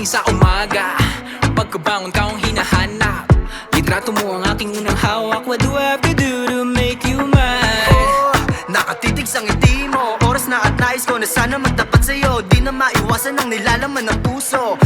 gising sa umaga, pagkabangon ka akong hinahanap. Litrato mo ang aking unang hawak. What do I have to do to make you mine? Oh, nakatitig sa ngiti mo. Oras na at nais ko na sana magtapat sa'yo. Di na maiwasan ang nilalaman ng puso.